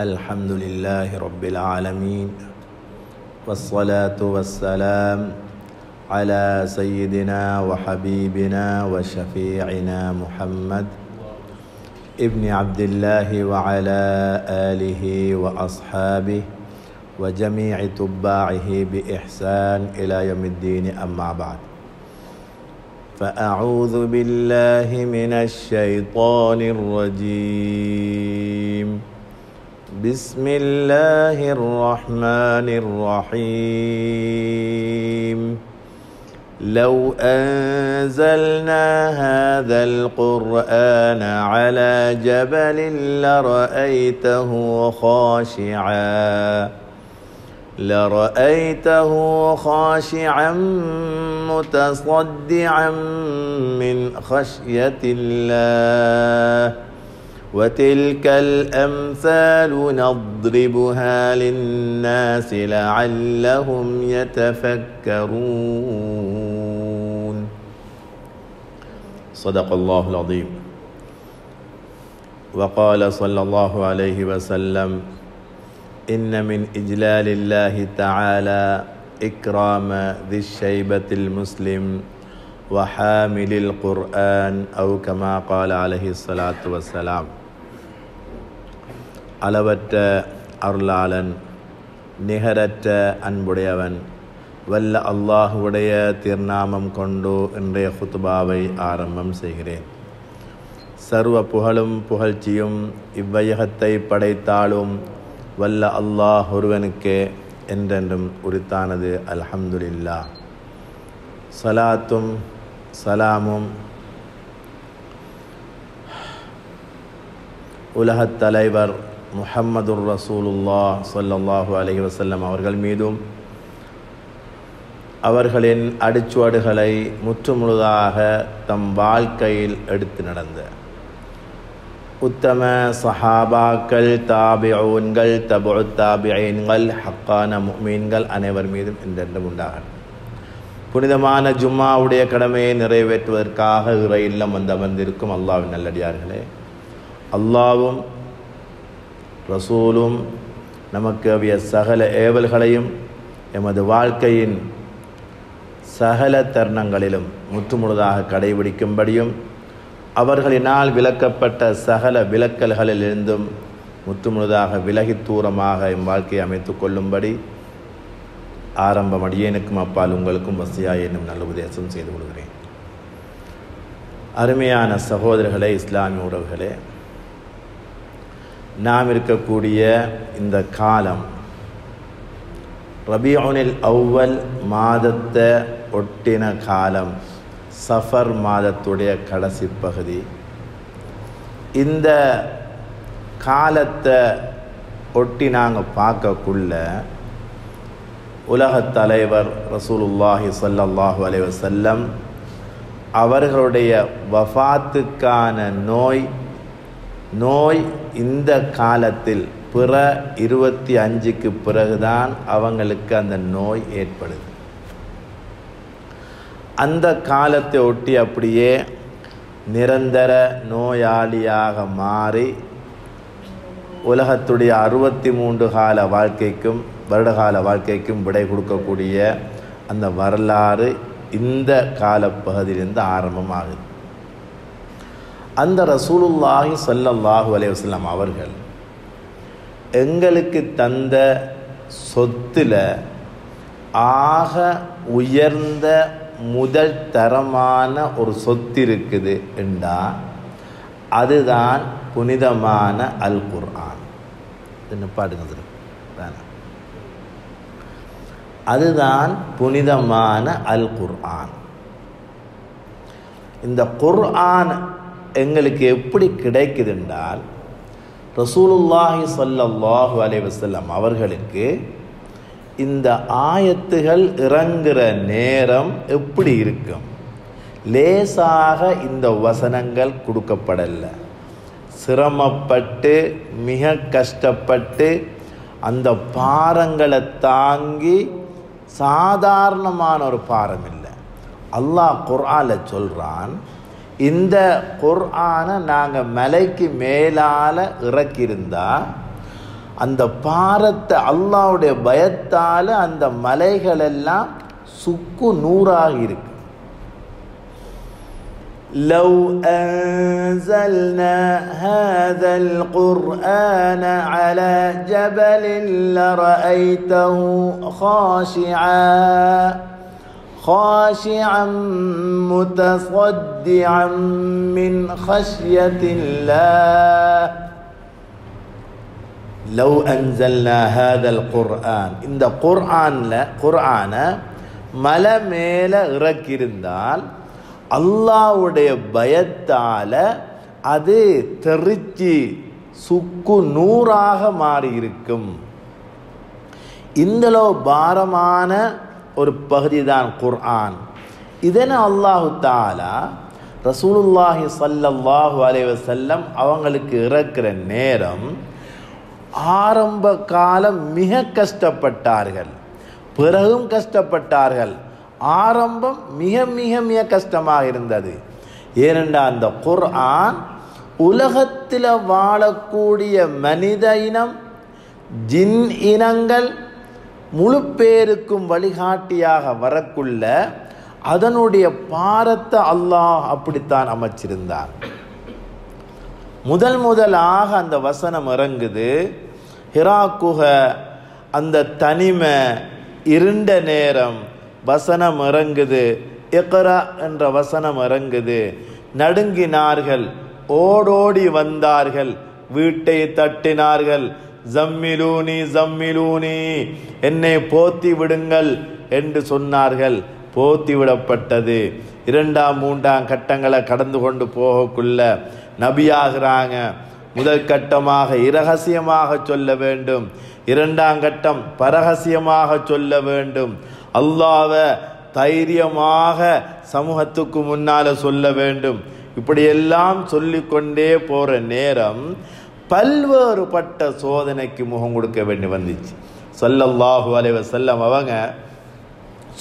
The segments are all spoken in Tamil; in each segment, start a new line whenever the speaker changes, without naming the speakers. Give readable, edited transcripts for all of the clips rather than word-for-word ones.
الحمد لله رب العالمين والصلاة والسلام على سيدنا وحبيبنا وشفيعنا محمد ابن عبد الله وعلى آله وأصحابه وجميع تباعه بإحسان إلى يوم الدين. أما بعد، فأعوذ بالله من الشيطان الرجيم. بسم الله الرحمن الرحيم. لو أنزلنا هذا القرآن على جبل لرأيته خاشعا متصدعا من خشية الله. وتلك الأمثال نضربها للناس لعلهم يتفكرون. صدق الله العظيم. وقال صلى الله عليه وسلم: إن من إجلال الله تعالى إكرام ذي الشيبة المسلم وحامل القرآن أو كما قال عليه الصلاة والسلام. அளவற்ற அருளாளன், நிகரற்ற அன்புடையவன், வல்ல அல்லாஹுடைய திருநாமம் கொண்டு இன்றைய குத்துபாவை ஆரம்பம் செய்கிறேன். சர்வ புகழும் புகழ்ச்சியும் இவ்வையகத்தை படைத்தாலும் வல்ல அல்லாஹ் ஒருவனுக்கே என்றென்றும் உரித்தானது. அல்ஹம்துலில்லாஹ். சலாத்தும் சலாமும் உலகத் தலைவர் முஹம்மதுர் ரசூலுல்லாஹ் ஸல்லல்லாஹு அலைஹி வஸல்லம் அவர்கள் மீதும், அவர்களின் அடிச்சுவடுகளை முற்றுமுழுதாக தம் வாழ்க்கையில் எடுத்து நடந்த உத்தம சஹாபாக்கள், தாபிஊன்கள், தபுஉத் தாபிஈன்கள், ஹக்கான முஃமின்கள் அனைவர் மீதும் என்றென்றும் உண்டாகட்டும். புனிதமான ஜும்மாவுடைய கடமையை நிறைவேற்றுவதற்காக இறை இல்லம் வந்து அமர்ந்திருக்கும் அல்லாஹ்வின் நல்லடியார்களே, அல்லாஹ்வும் ரசூலும் நமக்கு அவிய சகல ஏவல்களையும் எமது வாழ்க்கையின் சகல தருணங்களிலும் முற்றுமுழுதாக கடைபிடிக்கும்படியும், அவர்களினால் விலக்கப்பட்ட சகல விலக்கல்களிலிருந்தும் முற்றுமுழுதாக விலகி தூரமாக எம் வாழ்க்கையை அமைத்து கொள்ளும்படி ஆரம்பம் அடியேனுக்கும் அப்பால் உங்களுக்கும் வசியாய் என்னும் நல்ல உபதேசம் செய்து கொள்கிறேன். அருமையான சகோதரர்களே, இஸ்லாமிய உறவுகளே, நாம் இருக்கக்கூடிய இந்த காலம் ரபீஉல் அவ்வல் மாதத்தை ஒட்டின காலம், சஃபர் மாதத்துடைய கடைசி பகுதி. இந்த காலத்தை ஒட்டி நாங்கள் பார்க்கக்குள்ள உலகத் தலைவர் ரசூலுல்லாஹி ஸல்லல்லாஹு அலைஹி வஸல்லம் அவர்களுடைய வஃபாத்துக்கான நோய் இந்த காலத்தில் பிற 25க்கு பிறகுதான் அவங்களுக்கு அந்த நோய் ஏற்படுது. அந்த காலத்தை ஒட்டி அப்படியே நிரந்தர நோயாளியாக மாறி உலகத்துடைய 63 கால வாழ்க்கைக்கும் வருடகால வாழ்க்கைக்கும் விடை கொடுக்கக்கூடிய அந்த வரலாறு இந்த காலப்பகுதியிலிருந்து ஆரம்பமாகுது. அந்த ரசூலுல்லாஹி ஸல்லல்லாஹு அலைஹி வஸல்லம் அவர்கள் எங்களுக்கு தந்த சொத்துல ஆக உயர்ந்த முதல் தரமான ஒரு சொத்து இருக்குது என்றா அதுதான் புனிதமான அல் குர்ஆன். பாடுங்க, அதுதான் புனிதமான அல் குர்ஆன். இந்த குர்ஆன் எங்களுக்கு எப்படி கிடைக்குது என்றால், ரசூலுல்லாஹி ஸல்லல்லாஹு அலைஹி வஸல்லம் அவர்களுக்கு இந்த ஆயத்துகள் இறங்குற நேரம் எப்படி இருக்கும்? லேசாக இந்த வசனங்கள் கொடுக்கப்படல. சிரமப்பட்டு மிக கஷ்டப்பட்டு அந்த பாரங்களை தாங்கி, சாதாரணமான ஒரு பாரம் இல்லை. அல்லாஹ் குர்ஆன்ல சொல்றான், இந்த குர்ஆனை நாங்கள் மலைக்கு மேலால் இறக்கியிருந்தா அந்த பாரத்தை அல்லாஹ்வுடைய பயத்தால அந்த மலைகள் எல்லாம் சுக்கு நூறாகி இருக்கு. لو أنزلنا هذا القرآن على جبل لرأيته خاشعا متصدعا من خشية الله لو أنزلنا هذا القرآن இந்த குர்ஆன மலை மேல இறக்கியிருந்தால் அல்லாஹ்வுடைய பயத்தால அது தெரிச்சி சுக்கு நூறாக மாறி இருக்கும். இந்தளோ பாரமான ஒரு பகுதி தான் குர்ஆன். இதனை அல்லாஹு தஆலா ரசூலுல்லாஹி ஸல்லல்லாஹு அலைஹி வஸல்லம் அவங்களுக்கு இறக்குற நேரம் ஆரம்ப காலம் மிக கஷ்டப்பட்டார்கள், பிறகும் கஷ்டப்பட்டார்கள். ஆரம்பம் மிக மிக மிக கஷ்டமாக இருந்தது. ஏனென்றால் அந்த குர்ஆன் உலகத்தில் வாழக்கூடிய மனித இனம், ஜின் இனங்கள் முழு பேருக்கும் வழிகாட்டியாக வரக்குள்ள அதனுடைய பாரத்தை அல்லாஹ் அப்படித்தான் அமைச்சிருந்தார். முதலாக அந்த வசனம் இறங்குது. ஹிரா குகை அந்த தனிமை இருண்ட நேரம் வசனம் இறங்குது. இக்ரா என்ற வசனம் இறங்குது. நடுங்கினார்கள், ஓடோடி வந்தார்கள், வீட்டை தட்டினார்கள். ஜம்மிலூனி ஜம்மிலூனி, என்னை போத்தி விடுங்கள் என்று சொன்னார்கள். போத்தி விடப்பட்டது. 2ஆம் 3ஆம் கட்டங்களை கடந்து கொண்டு போகக்குள்ள நபியாகிறாங்க. முதல் கட்டமாக இரகசியமாக சொல்ல வேண்டும், 2ஆம் கட்டம் பரகசியமாக சொல்ல வேண்டும். அல்லாஹ்வை தைரியமாக சமூகத்துக்கு முன்னால சொல்ல வேண்டும். இப்படியெல்லாம் சொல்லிக்கொண்டே போற நேரம் பல்வேறுபட்ட சோதனைக்கு முகம் கொடுக்க வேண்டி வந்துச்சு. ஸல்லல்லாஹு அலைஹி வஸல்லம் அவங்க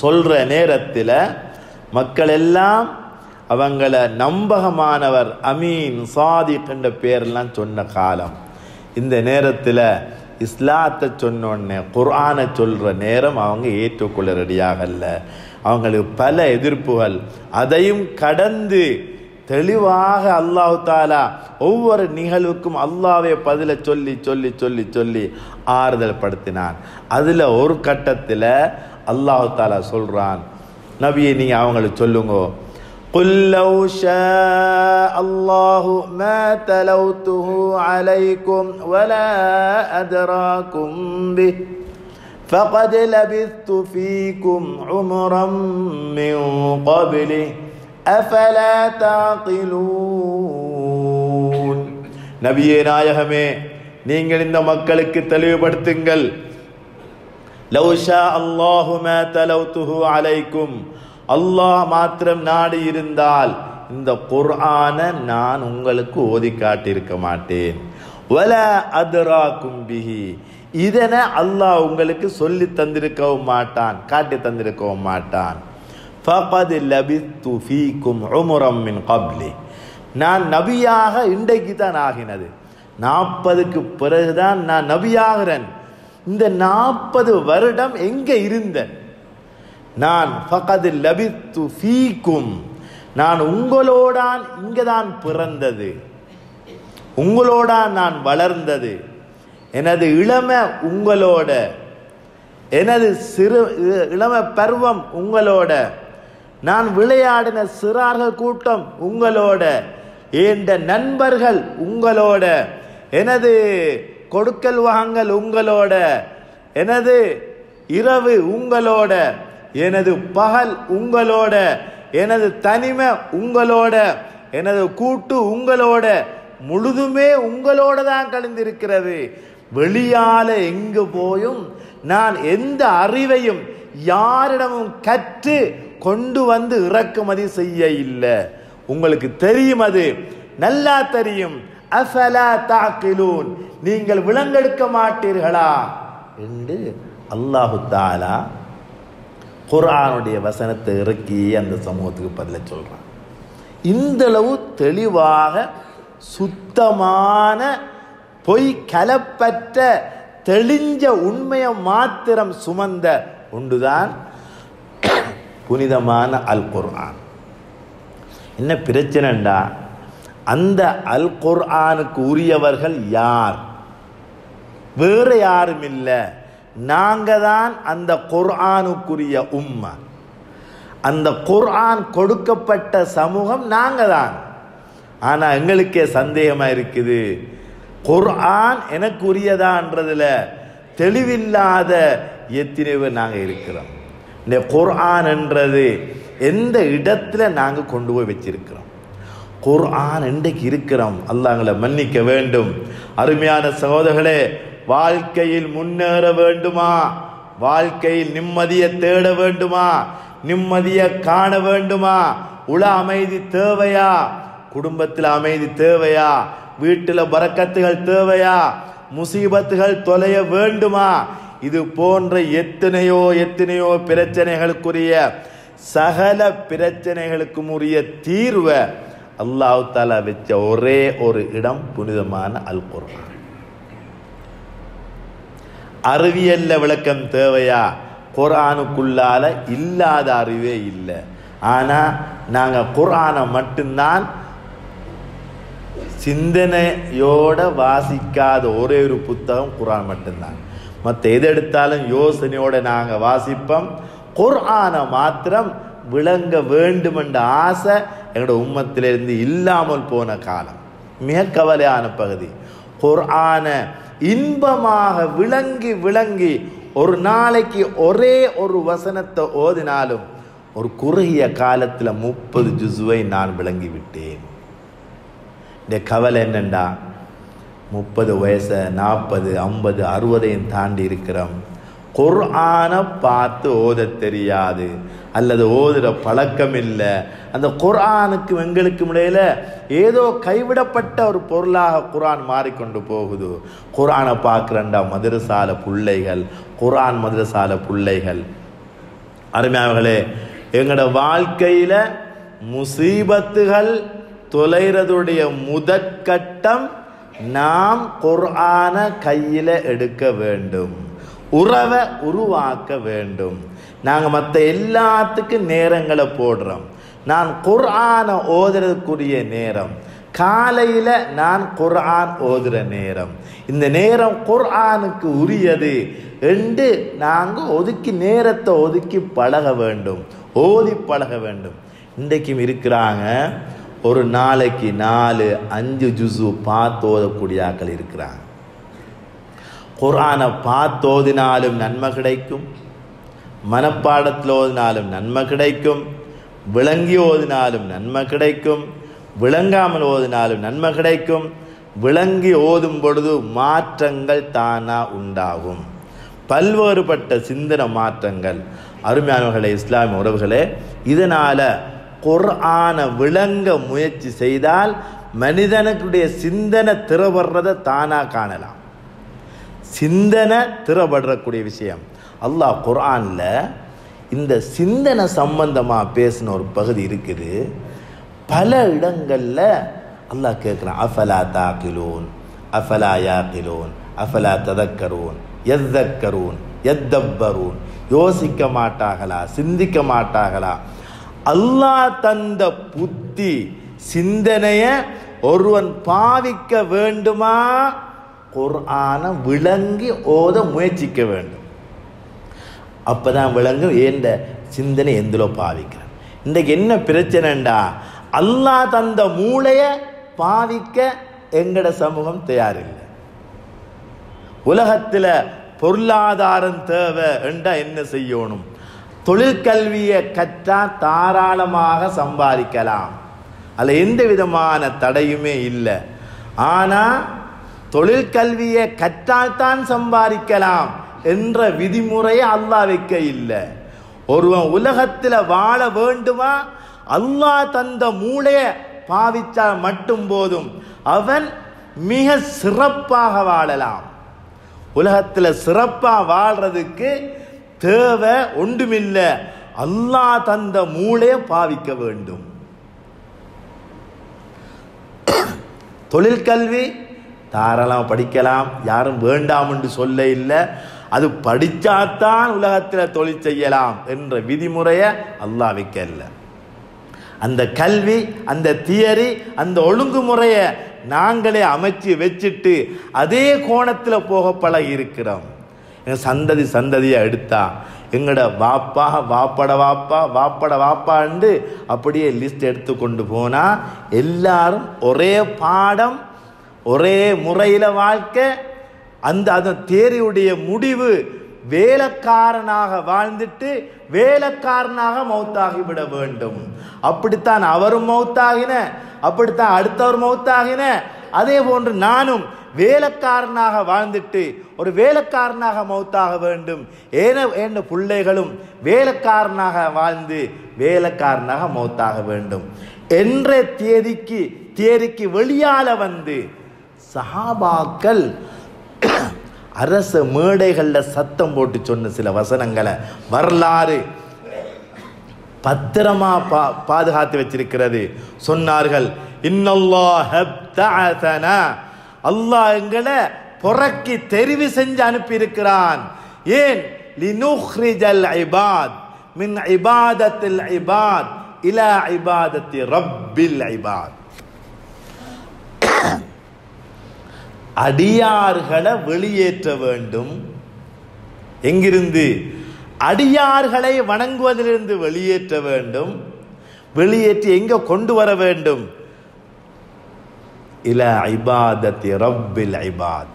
சொல்ற நேரத்தில் மக்கள் எல்லாம் அவங்கள நம்பகமானவர், அமீன், சாதிக் என்ற பேரெல்லாம் சொன்ன காலம். இந்த நேரத்தில் இஸ்லாத்தை சொன்னோடனே குர்ஆனை சொல்ற நேரம் அவங்க ஏற்றுக்கொள்ள ரெடியாகல. அவங்களுக்கு பல எதிர்ப்புகள். அதையும் கடந்து தெளிவாக அல்லாஹ் தஆலா ஒவ்வொரு நிகழ்வுக்கும் அல்லாஹ்வே பதில சொல்லி சொல்லி சொல்லி சொல்லி ஆறுதல் படுத்தினான். அதுல ஒரு கட்டத்தில் அல்லாஹ் தஆலா சொல்றான், நபியே நீங்க அவங்களுக்கு சொல்லுங்க, قُلْ لَوْ شَاءَ اللَّهُ مَا تَلَوْتُهُ عَلَيْكُمْ وَلَا أَدْرَاكُمْ بِهِ فَقَدْ لَبِثْتُ فِيكُمْ عُمُرًا مِّن قَبْلِهِ أَفَلَا تَعْقِلُونَ. நபியே நாயகமே, நீங்கள் இந்த மக்களுக்கு தெளிவுபடுத்துங்கள். لَوْ شَاءَ اللَّهُ مَا تَلَوْتُهُ عَلَيْكُمْ, அல்லாஹ் மாத்திரம் நாடி இருந்தால் இந்த குர்ஆனை நான் உங்களுக்கு ஓதி காட்டியிருக்க மாட்டேன். வலா அத்ராக்கும் பிஹி, இதனை அல்லாஹ் உங்களுக்கு சொல்லி தந்திருக்கவும் மாட்டான், காட்டி தந்திருக்கவும் மாட்டான். ஃபகத் லபித்து ஃபீக்கும் உம்ரம் மின் கப்லி, நான் நபியாக இன்றைக்கு தான் ஆகினது, 40க்கு பிறகுதான் நான் நபியாகிறேன். இந்த 40 வருடம் எங்க இருந்தேன் நான்? ஃபகத் லபித்து ஃபீக்கும், நான் உங்களோடான் இங்கதான் பிறந்தது, உங்களோடான் நான் வளர்ந்தது. எனது இளமை உங்களோட, எனது இளமை பருவம் உங்களோட, நான் விளையாடின சிறார்கள் கூட்டம் உங்களோட, ஏண்ட நண்பர்கள் உங்களோட, எனது கொடுக்கல் வாங்கல் உங்களோட, எனது இரவு உங்களோட, எனது பகல் உங்களோட, எனது தனிமை உங்களோட, எனது கூட்டு உங்களோட, முழுதுமே உங்களோட தான் கலந்திருக்கிறது. வெளியால எங்கு போயும் நான் எந்த அறிவையும் யாரிடமும் கற்று கொண்டு வந்து இறக்குமதி செய்ய இல்லை. உங்களுக்கு தெரியும், அது நல்லா தெரியும். அஃபலா தஅகிலூன், நீங்கள் விளங்கெடுக்க மாட்டீர்களா என்று அல்லாஹு தஆலா குர்ஆனுடைய வசனத்தை இறக்கி அந்த சமூகத்துக்கு பதில சொல்றான். இந்த அளவு தெளிவாக சுத்தமான பொய் கலப்பற்ற தெளிஞ்ச உண்மையை மாத்திரம் சுமந்த ஒன்றுதான் புனிதமான அல் குர்ஆன். என்ன பிரச்சனைண்டா, அந்த அல் குர்ஆனுக்கு உரியவர்கள் யார்? வேற யாரும் இல்லை, நாங்க தான் அந்த குர்ஆனுக்குரிய உம்ம. அந்த குர்ஆன் கொடுக்கப்பட்ட சமூகம் நாங்க தான். ஆனா எங்களுக்கே சந்தேகமா இருக்குது, குர்ஆன் எனக்கு உரியதான்றதுல தெளிவில்லாத எத்தனை பேர் நாங்க இருக்கிறோம். இந்த குர்ஆன் என்றது எந்த இடத்துல நாங்க கொண்டு போய் வச்சிருக்கிறோம்? குர்ஆன் இன்றைக்கு இருக்கிறோம். அல்லாஹ்களை மன்னிக்க வேண்டும். அருமையான சகோதரர்களே, வாழ்க்கையில் முன்னேற வேண்டுமா, வாழ்க்கையில் நிம்மதியை தேட வேண்டுமா, நிம்மதியை காண வேண்டுமா, உள அமைதி தேவையா, குடும்பத்தில் அமைதி தேவையா, வீட்டில் பரக்கத்துகள் தேவையா, முசீபத்துகள் தொலைய வேண்டுமா, இது போன்ற எத்தனையோ எத்தனையோ பிரச்சனைகளுக்குரிய சகல பிரச்சனைகளுக்கும் உரிய தீர்வை அல்லாஹ் தஆலா வச்ச ஒரே ஒரு இடம் புனிதமான அல் குர்ஆன். அறிவியல்ல விளக்கம் தேவையா? குர்ஆனுக்குள்ளால இல்லாத அறிவே இல்லை. ஆனா நாங்க குர்ஆனை மட்டும்தான் சிந்தனையோட வாசிக்காத ஒரே ஒரு புத்தகம் குர்ஆன் மட்டும்தான். மற்ற எது எடுத்தாலும் யோசனையோட நாங்க வாசிப்போம். குர்ஆனை மாத்திரம் விளங்க வேண்டும் என்ற ஆசை எங்களோட உம்மத்திலிருந்து இல்லாமல் போன காலம் மிக கவலையான பகுதி. குர்ஆனை இன்பமாக விளங்கி விளங்கி ஒரு நாளைக்கு ஒரே ஒரு வசனத்தை ஓதினாலும் ஒரு குறுகிய காலத்தில் 30 ஜுஸ்வை நான் விளங்கி விட்டேன். இந்த கவலை என்னண்டா, 30 வயசு 40 50 60 தாண்டி இருக்கிறோம். குர்ஆனை பார்த்து ஓத தெரியாது அல்லது ஓதுற பழக்கம் இல்லை. அந்த குர்ஆனுக்கு எங்களுக்கு இடையில ஏதோ கைவிடப்பட்ட ஒரு பொருளாக குர்ஆன் மாறிக்கொண்டு போகுது. குர்ஆனை பார்க்குறண்டா மதரசால பிள்ளைகள், குர்ஆன் மதரசால பிள்ளைகள். அருமையானவர்களே, எங்களோட வாழ்க்கையில முசீபத்துகள் தொலைறதுடைய முதற்கட்டம் நாம் குர்ஆனை கையில எடுக்க வேண்டும், உறவை உருவாக்க வேண்டும். நாங்கள் மற்ற எல்லாத்துக்கும் நேரங்களை போடுறோம். நான் குர்ஆனை ஓதுறதுக்குரிய நேரம் காலையில், நான் குர்ஆன் ஓதுற நேரம், இந்த நேரம் குர்ஆனுக்கு உரியது என்று நாங்கள் ஒதுக்கி நேரத்தை ஒதுக்கி பழக வேண்டும், ஓதி பழக வேண்டும். இன்றைக்கும் இருக்கிறாங்க ஒரு நாளைக்கு 4-5 ஜுஸு பார்த்து ஓதக்கூடிய ஆட்கள் இருக்கிறாங்க. குர்ஆனை பார்த்து ஓதினாலும் நன்மை கிடைக்கும், மனப்பாடத்தில் ஓதினாலும் நன்மை கிடைக்கும், விளங்கி ஓதினாலும் நன்மை கிடைக்கும், விளங்காமல் ஓதினாலும் நன்மை கிடைக்கும். விளங்கி ஓதும் பொழுது மாற்றங்கள் தானா உண்டாகும், பல்வேறுபட்ட சிந்தனை மாற்றங்கள். அருமையானவர்களே, இஸ்லாமிய உறவுகளே, இதனால குர்ஆனை விளங்க முயற்சி செய்தால் மனிதனுடைய சிந்தனை திறப்படுறதை தானா காணலாம். சிந்தனை திறப்படுறக்கூடிய விஷயம். அல்லாஹ் குர்ஆன்ல இந்த சிந்தனை சம்பந்தமாக பேசின ஒரு பகுதி இருக்குது. பல இடங்கள்ல அல்லாஹ் கேட்குறான், அஃபலா தாக்கிலூன் அஃபலா யாக்கிலூன் அஃபலா ததக்கரூன் யத்தக்கரூன் யத்தப்பரூன். யோசிக்க மாட்டார்களா, சிந்திக்க மாட்டார்களா? அல்லாஹ் தந்த புத்தி சிந்தனைய ஒருவன் பாவிக்க வேண்டுமா, குர்ஆனை விளங்கி ஓத முயற்சிக்க வேண்டும். அப்பதான் விளங்கும் ஏண்ட சிந்தனை எந்திலோ பாவிக்கிறேன். இன்றைக்கு என்ன பிரச்சனைண்டா, அல்லாஹ் தந்த மூளைய பாவிக்க எங்கட சமூகம் தயாரில்லை. உலகத்தில் பொருளாதாரம் தேவை என்றா என்ன செய்யணும்? தொழிற்கல்வியை கற்றா தாராளமாக சம்பாதிக்கலாம், அதில் எந்த விதமான தடையுமே இல்லை. ஆனால் தொழிற்கல்வியை கற்றால்தான் சம்பாதிக்கலாம் என்ற விதிமுறையை அல்லாஹ் வைக்க இல்லை. ஒருவன் உலகத்தில் வாழ வேண்டுமா, அல்லாஹ் தந்த மூளையை பாவித்தால் மட்டும் போதும், அவன் மிக சிறப்பாக வாழலாம். உலகத்தில் சிறப்பாக வாழ்றதுக்கு தேவை ஒன்றுமில்லை, அல்லாஹ் தந்த மூளையை பாவிக்க வேண்டும். தொழிற்கல்வி தாராளமாக படிக்கலாம், யாரும் வேண்டாம் என்று சொல்ல இல்லை. அது படித்தாத்தான் உலகத்தில் தொழில் செய்யலாம் என்ற விதிமுறையை அல்லாஹ் வைக்கல. அந்த கல்வி, அந்த தியரி, அந்த ஒழுங்குமுறையை நாங்களே அமைச்சு வச்சுட்டு அதே கோணத்தில் போக பழகி இருக்கிறோம். சந்ததியை எடுத்தா எங்கட வாப்பா, வாப்பட வாப்பா, வாப்பட வாப்பாண்டு அப்படியே லிஸ்ட் எடுத்து கொண்டு போனா எல்லாரும் ஒரே பாடம், ஒரே முறையில் வாழ்க்கை. அந்த தேரியுடைய முடிவு வேலைக்காரனாக வாழ்ந்துட்டு வேலைக்காரனாக மௌத்தாகிவிட வேண்டும். அப்படித்தான் அவரும் மௌத்தாகின, அப்படித்தான் அடுத்தவர் மௌத்தாகின. அதே போன்று நானும் வேலைக்காரனாக வாழ்ந்துட்டு ஒரு வேலைக்காரனாக மௌத்தாக வேண்டும். ஏன பிள்ளைகளும் வேலைக்காரனாக வாழ்ந்து வேலைக்காரனாக மௌத்தாக வேண்டும் என்ற தேதிக்கு வெளியால வந்து சஹாபாக்கள் அரச மேடைகளில் சத்தம் போட்டு சொன்ன சில வசனங்களை வரலாறு பத்திரமா பாதுகாத்து வச்சிருக்கிறது. சொன்னார்கள், அல்லாஹ் எங்களை புறக்கி தெரிவு செஞ்சு அனுப்பி இருக்கிறான். ஏன்? லினுக்ரிஜல் இபாத் மின் இபாதத்தில் இபாத் இலா இபாதத்தி ரப்பில் இபாத். அடியார்களை வெளியேற்ற வேண்டும். எங்கிருந்து? அடியார்களை வணங்குவதிலிருந்து வெளியேற்ற வேண்டும். வெளியேற்றி எங்க கொண்டு வர வேண்டும்? இலா இபாதத்தி ரப்பில் இபாத்.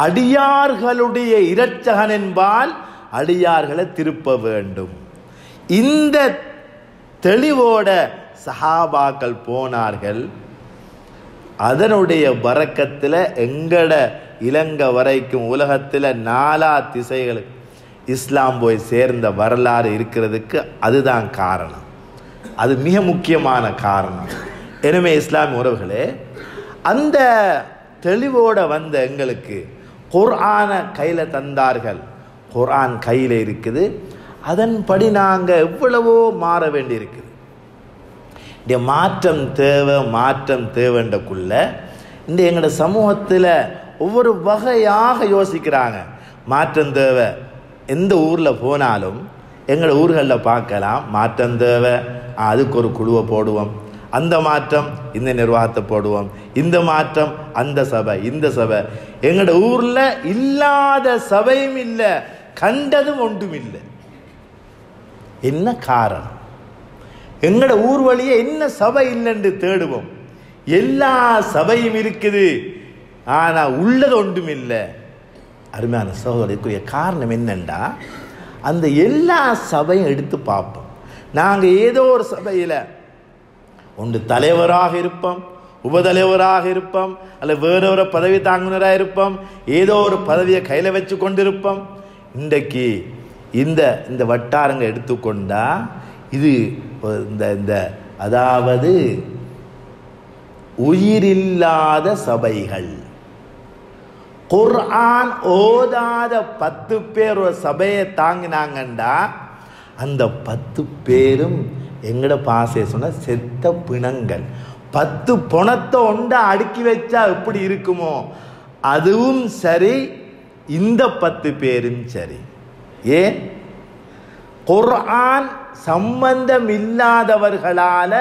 அடியார்களுடைய இரட்சகன் என்பால் அடியார்களை திருப்ப வேண்டும். இந்த தெளிவோட சஹாபாக்கள் போனார்கள். அதனுடைய பரக்கத்தில் எங்கட இலங்கை வரைக்கும் உலகத்தில் 4 திசைகளுக்கு இஸ்லாம் போய் சேர்ந்த வரலாறு இருக்கிறதுக்கு அதுதான் காரணம். அது மிக முக்கியமான காரணம். எனவே இஸ்லாமிய உறவுகளே, அந்த தெளிவோட வந்த எங்களுக்கு குர்ஆனை கையில் தந்தார்கள். குர்ஆன் கையில் இருக்குது. அதன்படி நாங்கள் எவ்வளவோ மாற வேண்டி இருக்குது. மாற்றம் தேவைன்றக்குள்ள இந்த எங்களோட சமூகத்தில் ஒவ்வொரு வகையாக யோசிக்கிறாங்க. மாற்றம் தேவை. எந்த ஊரில் போனாலும் எங்களோட ஊர்களில் பார்க்கலாம், மாற்றம் தேவை, அதுக்கு ஒரு குழுவை போடுவோம், அந்த மாற்றம் இந்த நிர்வாகத்தை போடுவோம், இந்த மாற்றம் அந்த சபை இந்த சபை. எங்களோட ஊரில் இல்லாத சபையும் இல்லை, கண்டதும் ஒன்றும் இல்லை. என்ன காரணம்? எங்களோட ஊர் வழியே என்ன சபை இல்லைன்னு தேடுவோம். எல்லா சபையும் இருக்குது, ஆனால் உள்ளது ஒன்றும் இல்லை. அருமையான சகோதரருக்குரிய காரணம் என்னண்டா, அந்த எல்லா சபையும் எடுத்து பார்ப்போம். நாங்கள் ஏதோ ஒரு சபையில் ஒன்று தலைவராக இருப்போம், உபதலைவராக இருப்போம், அல்ல வேற ஒரு பதவி தாங்குனராக இருப்போம், ஏதோ ஒரு பதவியை கையில் வச்சு கொண்டிருப்போம். இன்றைக்கு இந்த வட்டாரங்கள் எடுத்துக்கொண்டா இது இந்த அதாவது உயிரில்லாத சபைகள். குர்ஆன் ஓதாத 10 பேர் ஒரு சபையை தாங்கினாங்கண்டா அந்த 10 பேரும் எங்கட பாசையை சொன்ன செத்த பிணங்கள். 10 பணத்தை ஒண்டா அடுக்கி வச்சா எப்படி இருக்குமோ அதுவும் சரி, இந்த 10 பேரும் சரி. ஏன்? குர்ஆன் சம்பந்தம் இல்லாதவர்களால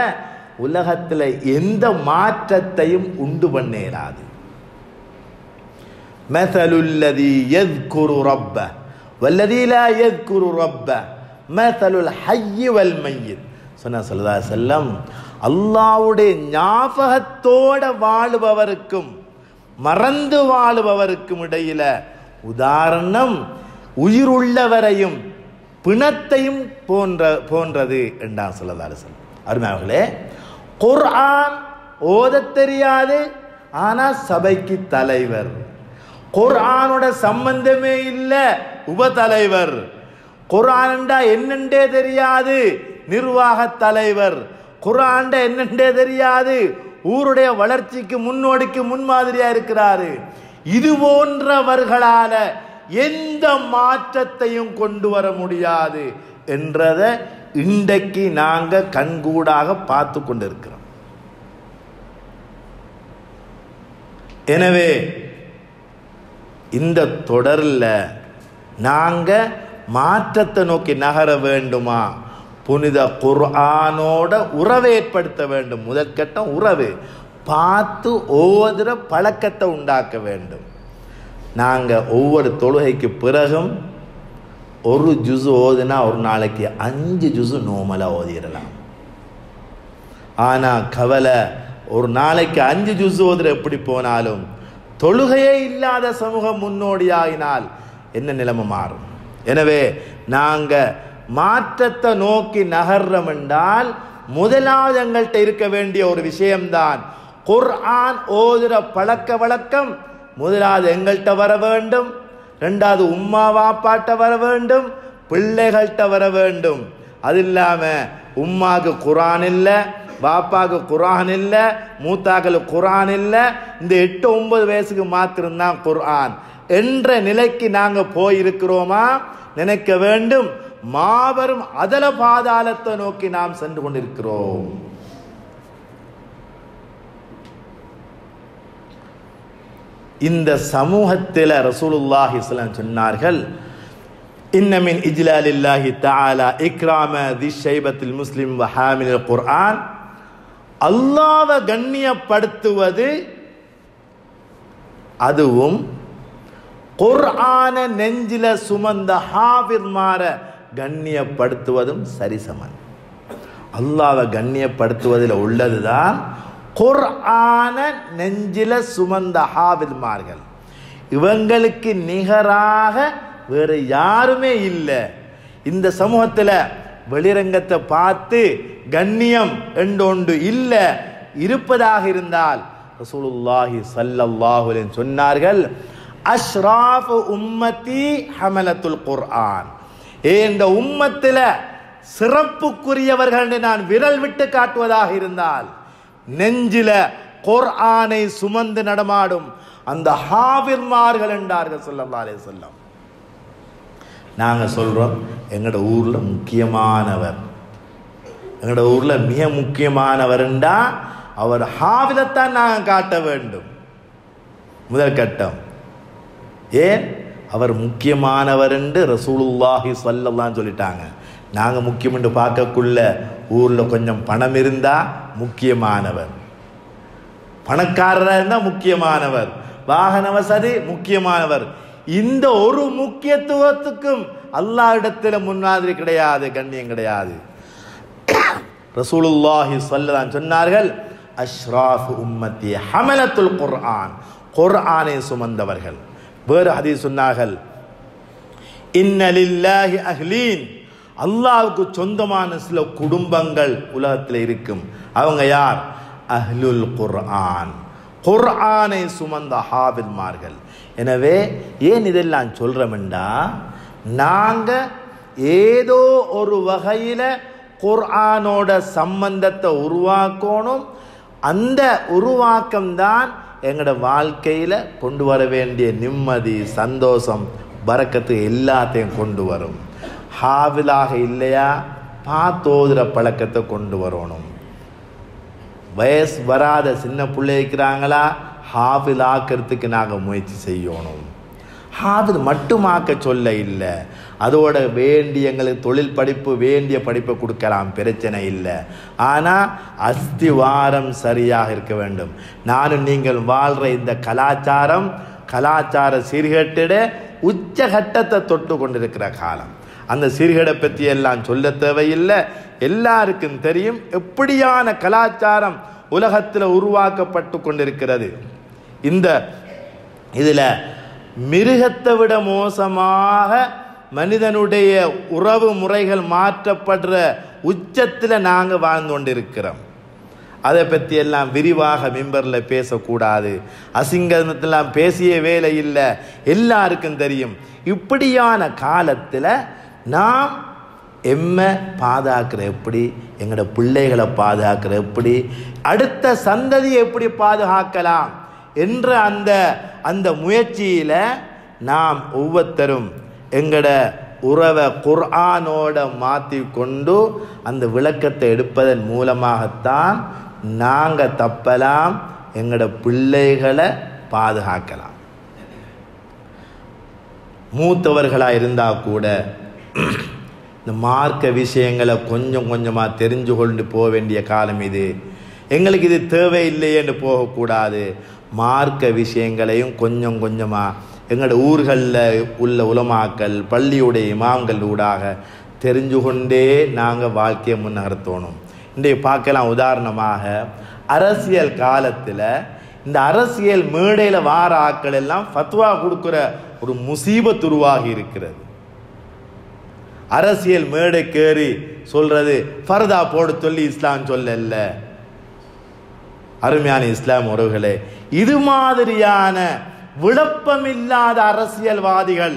உலகத்தில் எந்த மாற்றத்தையும் உண்டு பண்ணேராது. மஸலுல்லதி யذ்குரு ரப்ப வல்லதி லா யذ்குரு ரப்ப மஸலுல் ஹய்ய் வல் மய்யித். ஸல்லல்லாஹு அலைஹி வஸல்லம், அல்லாஹ்வுடைய ஞாபகத்தோட வாழுபவருக்கும் மறந்து வாழுபவருக்கும் இடையில உதாரணம் உயிருள்ளவரையும் பிணத்தையும் போன்றது என்றான் ஸல்லல்லாஹு அலைஹி வஸல்லம். அருமையானவர்களே, குர்ஆன் ஓதத் தெரியாது, ஆனா சபைக்கு தலைவர். குர்ஆனோட சம்பந்தமே இல்லை, உபதலைவர். குர்ஆன்டா என்னென்றே தெரியாது, நிர்வாக தலைவர். குர்ஆன்டா என்னென்றே தெரியாது, ஊருடைய வளர்ச்சிக்கு முன்னோடிக்கு முன்மாதிரியா இருக்கிறாரு. இது போன்றவர்களால எந்த மாற்றத்தையும் கொண்டு வர முடியாது என்றதை இன்றைக்கு நாங்க கண்கூடாக பார்த்து கொண்டிருக்கிறோம். எனவே இந்த தொடரில் நாங்கள் மாற்றத்தை நோக்கி நகர வேண்டுமா? புனித குர்ஆனோட உறவை ஏற்படுத்த வேண்டும். முதல் கட்டம் உறவு. பார்த்து ஓதுற பழக்கத்தை உண்டாக்க வேண்டும். நாங்கள் ஒவ்வொரு தொழுகைக்கு பிறகும் ஒரு ஜுசு ஓதுனா ஒரு நாளைக்கு 5 ஜுசு நோமலாக ஓதிடலாம். ஆனால் கவலை, ஒரு நாளைக்கு 5 ஜுசு ஓதுற எப்படி போனாலும் தொழுகையே இல்லாத சமூகம் முன்னோடியாகினால் என்ன நிலைமை மாறும்? எனவே நாங்கள் மாற்றத்தை நோக்கி நகர்றோம் என்றால் முதலாவது எங்கள்கிட்ட இருக்க வேண்டிய ஒரு விஷயம்தான் குர்ஆன் ஓதுற பழக்க வழக்கம். முதலாவது எங்கள்கிட்ட வர வேண்டும். ரெண்டாவது உம்மா வாப்பாட்ட வர வேண்டும், பிள்ளைகள்கிட்ட வர வேண்டும். அது இல்லாமல் உம்மாவுக்கு குர்ஆன் இல்லை, பாப்பாவுக்கு குர்ஆன் இல்லை, மூத்தாக்களுக்கு குர்ஆன் இல்லை, இந்த 8-9 வயசுக்கு மாத்திரம்தான் குர்ஆன் என்ற நிலைக்கு நாங்கள் போயிருக்கிறோமா? நினைக்க வேண்டும். மாபெரும் அதல பாதாளத்தை நோக்கி நாம் சென்று கொண்டிருக்கிறோம். இந்த சமூகத்தில் ரசூலுல்லாஹி ஸல்லல்லாஹு அலைஹி வஸல்லம் சொன்னார்கள், இன்ன மின் இஜ்லாலில்லாஹி தஆலா இக்ராம தி ஷைபத்தில் முஸ்லிம் வ ஹாமில் குர்ஆன். அல்லாஹ்வை கண்ணியப்படுத்துவது, அதுவும் குர்ஆன நெஞ்சில சுமந்த ஹாஃபிஸ்மார கண்ணியப்படுத்துவதும் சரிசமன். அல்லாஹ்வை கண்ணியப்படுத்துவதில் உள்ளதுதான் குர்ஆன நெஞ்சில சுமந்த ஹாஃபிஸ்மார்கள். இவங்களுக்கு நிகராக வேறு யாருமே இல்லை. இந்த சமூகத்தில் வெளிரங்கத்தை பார்த்து கண்ணியம் என்றொன்று இல்லை. இருப்பதாக இருந்தால் ரசூலுல்லாஹி ஸல்லல்லாஹு அலைஹி வஸல்லம் சொன்னார்கள், அஷ்ராஃபு உம்மத்தி ஹமலத்துல் குர்ஆன். இந்த உம்மத்தில் சிறப்புக்குரியவர்கள் நான் விரல் விட்டு காட்டுவதாக இருந்தால் நெஞ்சில குர்ஆனை சுமந்து நடமாடும் அந்த ஹாஃபிஸ்மார்கள் என்றார்கள் ஸல்லல்லாஹு அலைஹி வஸல்லம். நாங்கள் சொல்கிறோம், எங்களோட ஊரில் முக்கியமானவர், எங்களோட ஊரில் மிக முக்கியமானவர்ண்டா அவர் ஹாஃபிஸைத்தான் நாங்கள் காட்ட வேண்டும். முதல் கட்டம். ஏன்? அவர் முக்கியமானவர் என்று ரசூலுல்லாஹி ஸல்லல்லாஹு சொல்லிட்டாங்க. நாங்கள் முக்கியம் என்று பார்க்கக்குள்ள ஊரில் கொஞ்சம் பணம் இருந்தால் முக்கியமானவர், பணக்காரராக இருந்தால் முக்கியமானவர், வாகன வசதி முக்கியமானவர். இந்த ஒரு முக்கியத்துவத்துக்கும் அல்லாஹ் இடத்துல முன்மாதிரி கிடையாது, கண்ணியம் கிடையாது. ரசூலுல்லாஹி ஸல்லல்லாஹு அலைஹி சொன்னார்கள், அஷ்ராஃபு உம்மத்தி ஹமலத்துல் குர்ஆன், குர்ஆனை சுமந்தவர்கள். வேறு ஹதீஸ் சொன்னார்கள், இன்ன லில்லாஹி அஹ்லீன், அல்லாஹ்வுக்கு சொந்தமான சில குடும்பங்கள் உலகத்தில் இருக்கும். அவங்க யார்? அஹ்லுல் குர்ஆன், குர்ஆனை சுமந்த ஹாஃபிஸ்மார்கள். எனவே ஏன் இதெல்லாம் சொல்றோம்டா, நாங்கள் ஏதோ ஒரு வகையில் குர்ஆனோட சம்பந்தத்தை உருவாக்கணும். அந்த உருவாக்கம்தான் எங்களோட வாழ்க்கையில் கொண்டு வர வேண்டிய நிம்மதி, சந்தோஷம், பரக்கத்து எல்லாத்தையும் கொண்டு வரும். ஹாஃபிஸாக இல்லையா, பார்த்தோதுற பழக்கத்தை கொண்டு வரணும். வயசு வராத சின்ன பிள்ளை இருக்கிறாங்களா, ஹாஃபிஸ் ஆக்கிறதுக்கு நாங்கள் முயற்சி செய்யணும். ஹாஃபிஸ் மட்டுமாக்க சொல்ல இல்லை, அதோட வேண்டிய எங்களுக்கு தொழில் படிப்பு, வேண்டிய படிப்பை கொடுக்கலாம், பிரச்சனை இல்லை. ஆனால் அஸ்திவாரம் சரியாக இருக்க வேண்டும். நானும் நீங்கள் வாழ்கிற இந்த கலாச்சார சீர்கேட்டிட உச்சகட்டத்தை தொட்டு கொண்டிருக்கிற காலம். அந்த சீர்கேடை பற்றி எல்லாம் சொல்ல தேவையில்லை, எல்லாருக்கும் தெரியும் எப்படியான கலாச்சாரம் உலகத்தில் உருவாக்கப்பட்டு கொண்டிருக்கிறது. இதில் மிருகத்தை விட மோசமாக மனிதனுடைய உறவு முறைகள் மாற்றப்படுற உச்சத்தில் நாங்கள் வாழ்ந்து கொண்டிருக்கிறோம். அதை பற்றி எல்லாம் விரிவாக மிம்பரில் பேசக்கூடாது, அசிங்கத்தெல்லாம் பேசிய வேலை இல்லை, எல்லாருக்கும் தெரியும். இப்படியான காலத்தில் நாம் எம்மை பாதுகாக்கிற எப்படி, எங்களோட பிள்ளைகளை பாதுகாக்கிற எப்படி, அடுத்த சந்ததியை எப்படி பாதுகாக்கலாம் என்ற அந்த முயற்சியில் நாம் ஒவ்வொருத்தரும் எங்களோட உறவை குர்ஆனோட மாற்றி கொண்டு அந்த விளக்கத்தை எடுப்பதன் மூலமாகத்தான் நாங்கள் தப்பலாம், எங்களோட பிள்ளைகளை பாதுகாக்கலாம். மூத்தவர்களாக இருந்தால் கூட இந்த மார்க்க விஷயங்களை கொஞ்சம் கொஞ்சமாக தெரிஞ்சு கொண்டு போக வேண்டிய காலம் இது. எங்களுக்கு இது தேவையில்லையேன்னு போகக்கூடாது. மார்க்க விஷயங்களையும் கொஞ்சம் கொஞ்சமாக எங்களோட ஊர்களில் உள்ள உலமாக்கள், பள்ளியுடைய இமாம்கள் ஊடாக தெரிஞ்சு கொண்டே நாங்கள் வாழ்க்கையை முன்னகர்த்தணும். இன்றைய பார்க்கலாம், உதாரணமாக அரசியல் காலத்தில் இந்த அரசியல் மேடையில் வார ஆக்கள் எல்லாம் ஃபத்வா கொடுக்குற ஒரு முசீபத் உருவாகி இருக்கிறது. அரசியல் மேடைக்கேறி சொல்றது ஃபர்தா போடு சொல்லி இஸ்லாம் சொல்லல. அருமையான இஸ்லாம் உறவுகளே, இது மாதிரியான விளப்பமில்லாத அரசியல்வாதிகள்,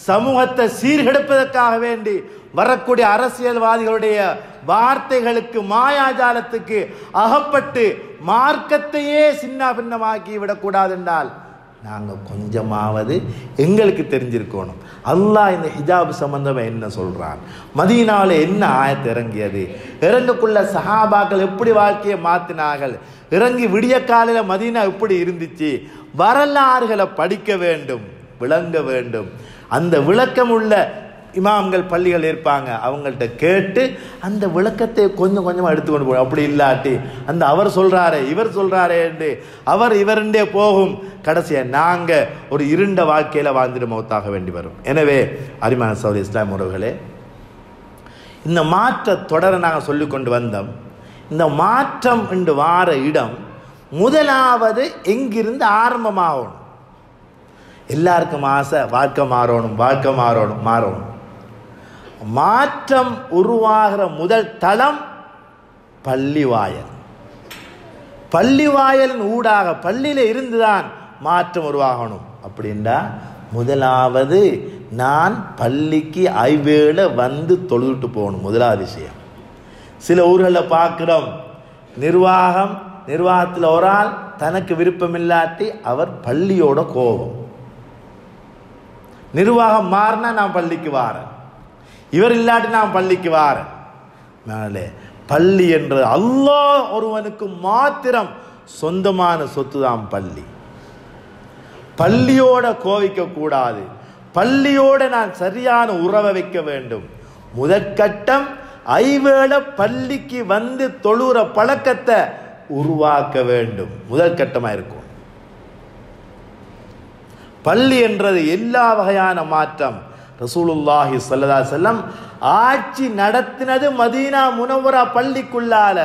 சமூகத்தை சீர்கெடுப்பதற்காக வேண்டி வரக்கூடிய அரசியல்வாதிகளுடைய வார்த்தைகளுக்கு, மாயாஜாலத்துக்கு அகப்பட்டு மார்க்கத்தையே சின்ன பின்னமாக்கி விடக்கூடாது என்றால் நாங்கள் கொஞ்சமாவது எங்களுக்கு தெரிஞ்சிருக்கணும். அல்லாஹ் இந்த ஹிஜாப் சம்பந்தமாக என்ன சொல்றான், மதீனாவில் என்ன ஆயத்து இறங்கியது, இறங்கக்குள்ள சஹாபாக்கள் எப்படி வாழ்க்கையை மாற்றினார்கள், இறங்கி விடிய காலையில் மதீனா எப்படி இருந்துச்சு, வரலாறுகளை படிக்க வேண்டும், விளங்க வேண்டும். அந்த விளக்கம் உள்ள இமாம்கள் பள்ளிகள் இருப்பாங்க, அவங்கள்ட்ட கேட்டு அந்த விளக்கத்தை கொஞ்சம் கொஞ்சமாக எடுத்துக்கொண்டு போகணும். அப்படி இல்லாட்டி அந்த அவர் சொல்றாரே இவர் சொல்றாரே என்று அவர் இவருண்டே போகும். கடைசியாக நாங்கள் ஒரு இருண்ட வாழ்க்கையில் வாழ்ந்துட்டு மௌத்தாக வேண்டி வரும். எனவே அருமையான சகோதர இஸ்லாம் உறவுகளே, இந்த மாற்ற தொடர நாங்கள் சொல்லி கொண்டு வந்தோம். இந்த மாற்றம் என்று வார இடம் முதலாவது எங்கிருந்து ஆரம்பமாகணும். எல்லாருக்கும் ஆசை வாழ்க்கை மாறணும், வாழ்க்கை மாறணும். மாற்றம் உருவாகிற முதல் தளம் பள்ளிவாயல். பள்ளிவாயலின் ஊடாக, பள்ளியில இருந்துதான் மாற்றம் உருவாகணும். அப்படின்னா முதலாவது நான் பள்ளிக்கு ஐவேளை வந்து தொழுதுட்டு போகணும். முதலாவது விஷயம். சில ஊர்களில் பார்க்கிறோம், நிர்வாகத்தில் ஒரு ஆள் தனக்கு விருப்பம் இல்லாட்டி அவர் பள்ளியோட கோபம். நிர்வாகம் மாறினா நான் பள்ளிக்கு வாரேன், இவர் இல்லாட்டி நான் பள்ளிக்கு வாரேன். மேலே பள்ளி என்று அல்லாஹ் ஒருவனுக்கு மாத்திரம் சொந்தமான சொத்து தான் பள்ளி. பள்ளியோட கோவிக்க கூடாது, பள்ளியோட நான் சரியான உறவை வைக்க வேண்டும். முதற்கட்டம் ஐவேளை பள்ளிக்கு வந்து தொழுற பழக்கத்தை உருவாக்க வேண்டும். முதல் கட்டமாக இருக்கும். பள்ளி என்றது எல்லா வகையான மாற்றம். ரசூலுல்லாஹி ஸல்லல்லாஹு அலைஹி வஸல்லம் ஆட்சி நடத்தினது மதீனா முனவ்வரா பள்ளிக்குள்ளால.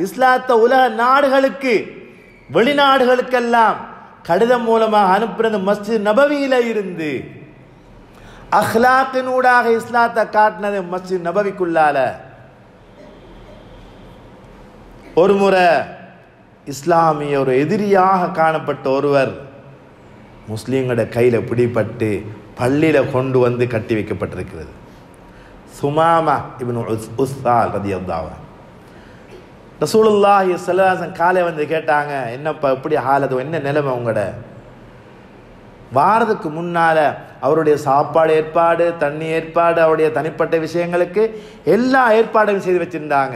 இஸ்லாத்தை உலக நாடுகளுக்கு, வெளிநாடுகளுக்கெல்லாம் கடிதம் மூலமாக அனுப்புறது மஸ்ஜித் நபவியில இருந்து. அஹ்லாக்கினூடாக இஸ்லாத்தை காட்டினது மஸ்ஜித் நபவிக்குள்ளால. ஒரு முறை இஸ்லாமிய ஒரு எதிரியாக காணப்பட்ட ஒருவர் முஸ்லீம்களோட கையில் பிடிபட்டு பள்ளியில் கொண்டு வந்து கட்டி வைக்கப்பட்டிருக்கிறது. சுமாமா இப்னு உஸ்ஸால் ரலியல்லாஹு அன்ஹு. ரசூலுல்லாஹி ஸல்லல்லாஹு அலைஹி வஸல்லம் காலை வந்து கேட்டாங்க, என்னப்பா இப்படி ஹாலது, என்ன நிலைமை உங்களோட? வாரதுக்கு முன்னால அவருடைய சாப்பாடு ஏற்பாடு, தண்ணி ஏற்பாடு, அவருடைய தனிப்பட்ட விஷயங்களுக்கு எல்லா ஏற்பாடும் செய்து வச்சிருந்தாங்க.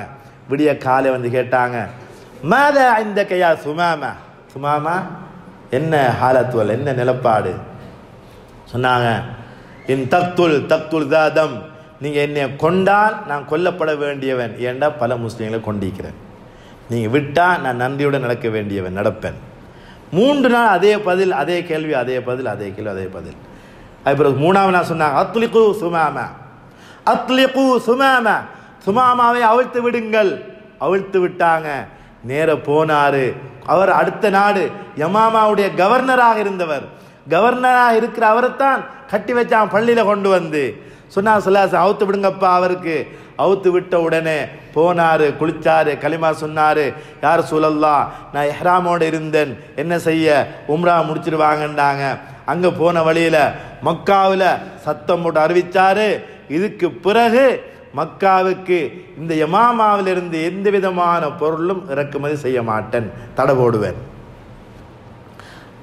விடிய காலை வந்து கேட்டாங்க, மாதா இந்த கையா சுமாமா, சுமாமா என்ன ஹாலத்துவல், என்ன நிலப்பாடு? சொன்னாங்க, இன் தக்துல் தாதம், நீங்கள் என்னை கொண்டால் நான் கொல்லப்பட வேண்டியவன், ஏண்டா பல முஸ்லீம்களை கொண்டிருக்கிறேன். நீங்கள் விட்டால் நான் நன்றியுடன் நடக்க வேண்டியவன், நடப்பேன். 3 நாள் அதே பதில், அதே கேள்வி, அதே பதில், அதே கேள்வி, அதே பதில். அதுக்கு 3ஆவது நாள் சொன்னாங்க, அத்லிகு சுமாமா, அத்லிகு சுமாமா, சுமாமாவை அவிழ்த்து விடுங்கள். அவிழ்த்து விட்டாங்க. நேர போனாரு. அவர் அடுத்த நாடு யமாமாவுடைய கவர்னராக இருந்தவர். கவர்னராக இருக்கிற அவரைத்தான் கட்டி வச்சான் பள்ளியில கொண்டு வந்து. சொன்னா சொல்லாச அவுத்து விடுங்கப்பா அவருக்கு. அவுத்து விட்ட உடனே போனாரு, குளிச்சாரு, களிமா சொன்னாரு, யார் சூழல்லா நான் இஹ்ராமோடு இருந்தேன், என்ன செய்ய, உம்ரா முடிச்சிருவாங்கன்னாங்க. அங்க போன வழியில மக்காவில் சத்தம் போட்டு அறிவிச்சாரு, இதுக்கு பிறகு மக்காவுக்கு இந்த யமாமாவிலிருந்து எந்த விதமான பொருளும் இறக்குமதி செய்ய மாட்டேன், தடை போடுவேன்.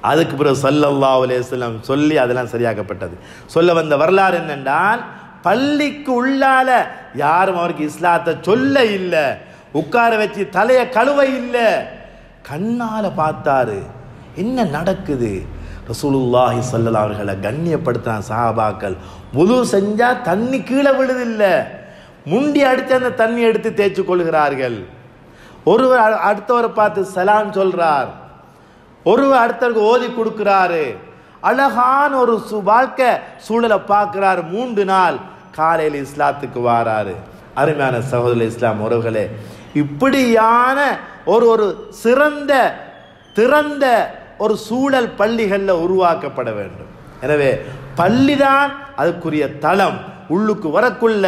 அதுக்கு பிறகு ஸல்லல்லாஹு அலைஹி வஸல்லம் சொல்லி அதெல்லாம் சரியாக்கப்பட்டது. சொல்ல வந்த வரலாறு என்னென்றால், பள்ளிக்கு உள்ளால யாரும் அவருக்கு இஸ்லாத்தை சொல்ல இல்லை, உட்கார வச்சு தலைய கழுவ இல்லை. கண்ணால பார்த்தாரு என்ன நடக்குது, ரசூலுல்லாஹி ஸல்லல்லாஹு அலைஹி வஸல்லம் கண்ணியப்படுத்தின சஹாபாக்கள் வுது செஞ்சா தண்ணி கீழே விழுதில்லை, முண்டி அடித்து அந்த தண்ணி எடுத்து தேய்ச்சி கொள்கிறார்கள். ஒருவர் அடுத்தவரை பார்த்து சலாம் சொல்றார், ஒருவர் அடுத்தவருக்கு ஓதி கொடுக்கிறாரு. அழகான ஒரு வாழ்க்கை சூழலை பார்க்கிறார். 3 நாள் காலையில் இஸ்லாத்துக்கு வாராரு. அருமையான சகோதரர் இஸ்லாம் உறவுகளே, இப்படியான ஒரு சிறந்த திறந்த ஒரு சூழல் பள்ளிகளில் உருவாக்கப்பட வேண்டும். எனவே பள்ளிதான் அதுக்குரிய தளம். உள்ளுக்கு வரக்குள்ள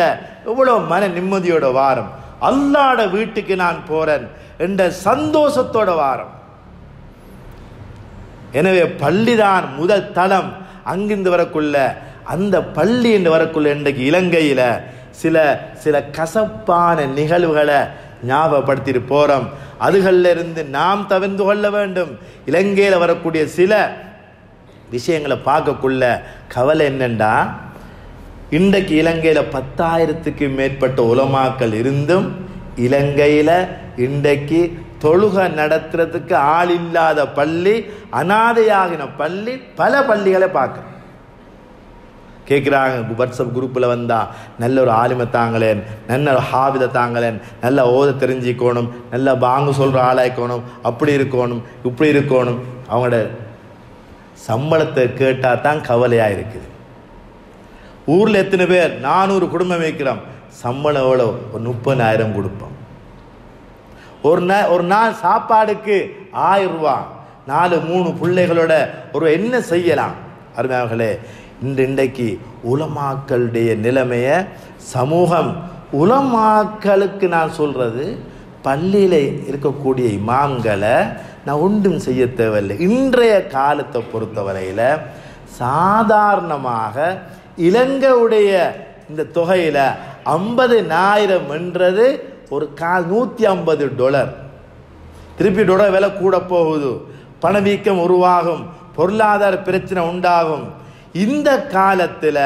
எவ்வளோ மன நிம்மதியோட வாரம், அல்லாஹ்வுடைய வீட்டுக்கு நான் போறேன் என்ற சந்தோஷத்தோட வாரம். எனவே பள்ளிதான் முதல் தளம். அங்கிருந்து வரக்குள்ள அந்த பள்ளி என்று வரக்குள்ள இன்றைக்கு இலங்கையில் சில கசப்பான நிகழ்வுகளை ஞாபகப்படுத்திட்டு போறோம். அதுகளில் இருந்து நாம் தவிர்த்து கொள்ள வேண்டும். இலங்கையில் வரக்கூடிய சில விஷயங்களை பார்க்கக்குள்ள கவலை என்னண்டா, இன்றைக்கு இலங்கையில் 10,000க்கு மேற்பட்ட உலமாக்கள் இருந்தும் இலங்கையில் இன்றைக்கு தொழுகை நடத்துறதுக்கு ஆள் இல்லாத பள்ளி, அனாதையாகின பள்ளி, பல பள்ளிகளை பார்க்குறோம். கேட்குறாங்க, வாட்ஸ்அப் குரூப்பில் வந்தால் நல்ல ஒரு ஆலிமை தாங்களேன், நல்ல ஒரு ஹாவிதை தாங்களேன், நல்லா ஓத தெரிஞ்சிக்கணும், நல்லா பாங்கு சொல்கிற ஆளாய்க்கணும், அப்படி இருக்கணும் இப்படி இருக்கணும். அவங்களோட சம்பளத்தை கேட்டால் தான் கவலையாக இருக்குது. ஊரில் எத்தனை பேர் 400 குடும்பம் வைக்கிறோம், சம்பளம் எவ்வளோ? ஒரு 30,000 கொடுப்போம். ஒரு நாள் சாப்பாடுக்கு 1000 ரூபா. 4-3 பிள்ளைகளோட ஒரு என்ன செய்யலாம்? அருமையாளர்களே, இன்றைக்கு உலமாக்களுடைய நிலைமையை சமூகம், உலமாக்களுக்கு நான் சொல்றது, பள்ளியில் இருக்கக்கூடிய இமாம்களை நான் ஒன்றும் செய்ய தேவையில்லை. இன்றைய காலத்தை பொறுத்தவரையில் சாதாரணமாக இலங்கையுடைய இந்த தொகையில் 50,000 என்றது ஒரு $150. திருப்பி டாலர் விலை கூட போகுது, பணவீக்கம் உருவாகும், பொருளாதார பிரச்சனை உண்டாகும். இந்த காலத்தில்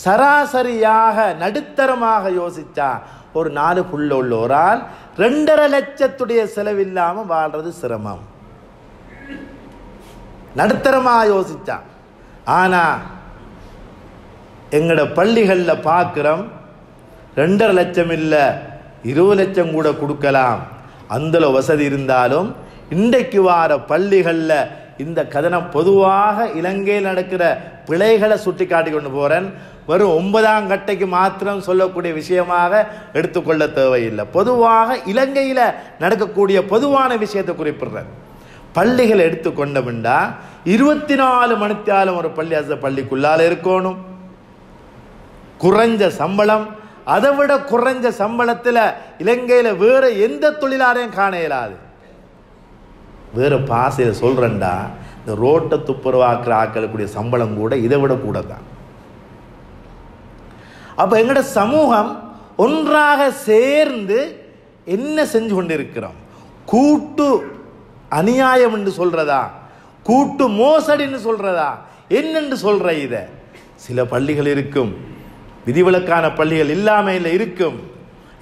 சராசரியாக நடுத்தரமாக யோசிச்சா ஒரு 4 புள்ள உள்ள ஒரு ஆள் 2.5 லட்சத்துடைய செலவில்லாமல் வாழ்றது சிரமம். நடுத்தரமாக யோசிச்சா. ஆனா எங்கட பள்ளிகளில் பார்க்கிறோம், 2.5 லட்சம் இல்லை 20 லட்சம் கூட கொடுக்கலாம். அந்த வசதி இருந்தாலும் இன்றைக்கு வார பள்ளிகளில் இந்த கதனம் பொதுவாக இலங்கையில் நடக்கிற பிழைகளை சுட்டி காட்டி கொண்டு போறேன். வெறும் 9ஆம் கட்டைக்கு மாத்திரம் சொல்லக்கூடிய விஷயமாக எடுத்துக்கொள்ள தேவையில்லை. பொதுவாக இலங்கையில் நடக்கக்கூடிய பொதுவான விஷயத்தை குறிப்பிடுறேன். பள்ளிகள் எடுத்துக்கொண்டோம்னா 24 மணித்தியாலும் ஒரு பள்ளிக்குள்ளால இருக்கணும். குறைஞ்ச சம்பளம், அதை விட குறைஞ்ச சம்பளத்தில் இலங்கையில் வேற எந்த தொழிலாளையும் காண இயலாது. வேறு பாசையில் சொல்கிறேன்டா, இந்த ரோட்டை துப்புரவாக்குற ஆக்களுக்குரிய சம்பளம் கூட இதை விட கூட தான். அப்போ எங்களோட சமூகம் ஒன்றாக சேர்ந்து என்ன செஞ்சு கொண்டிருக்கிறோம்? கூட்டு அநியாயம் என்று சொல்றதா, கூட்டு மோசடின்னு சொல்றதா, என்னென்று சொல்ற? இதை சில பள்ளிகள் இருக்கும், விதிவிலக்கான பள்ளிகள் இல்லாமல் இருக்கும்.